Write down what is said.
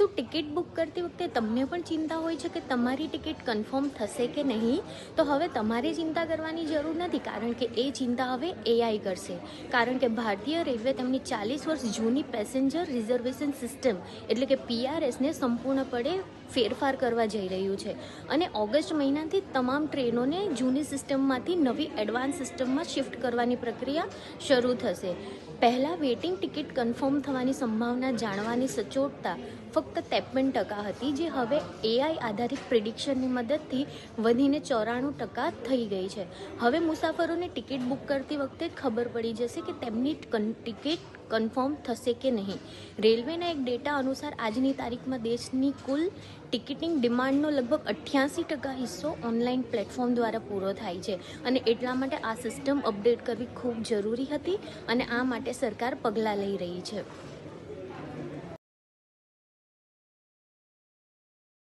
શું ticket book કરતી વખતે તમને પણ ચિંતા હોય છે કે તમારી ટિકિટ કન્ફર્મ થશે કે નહીં? તો હવે તમારે ચિંતા કરવાની જરૂર નથી, કારણ કે એ ચિંતા હવે AI કરશે. કારણ કે ભારતીય રેલવે તેમની 40 વર્ષ જૂની પેસેન્જર રિઝર્વેશન સિસ્ટમ એટલે કે PRSને સંપૂર્ણપણે ફેરફાર કરવા જઈ રહ્યું છે. અને ઓગસ્ટ મહિનાથી તમામ ટ્રેનોને જૂની સિસ્ટમમાંથી નવી એડવાન્સ સિસ્ટમમાં શિફ્ટ કરવાની પ્રક્રિયા શરૂ થશે. પહેલાં વેઇટિંગ ટિકિટ કન્ફર્મ થવાની સંભાવના જાણવાની સચોટતા ફક્ત 53% હતી, જે હવે AI આધારિત પ્રિડિક્શનની મદદથી વધીને 94% થઈ ગઈ છે. હવે મુસાફરોને ટિકિટ બુક કરતી વખતે ખબર પડી જશે કે તેમની ટિકિટ કન્ફર્મ થશે કે નહીં. રેલવેના એક ડેટા અનુસાર આજની તારીખમાં દેશની કુલ ટિકિટિંગ ડિમાન્ડનો લગભગ 88% હિસ્સો ઓનલાઈન પ્લેટફોર્મ દ્વારા પૂરો થાય છે. અને એટલા માટે આ સિસ્ટમ અપડેટ કરવી ખૂબ જરૂરી હતી અને આ માટે સરકાર પગલાં લઈ રહી છે.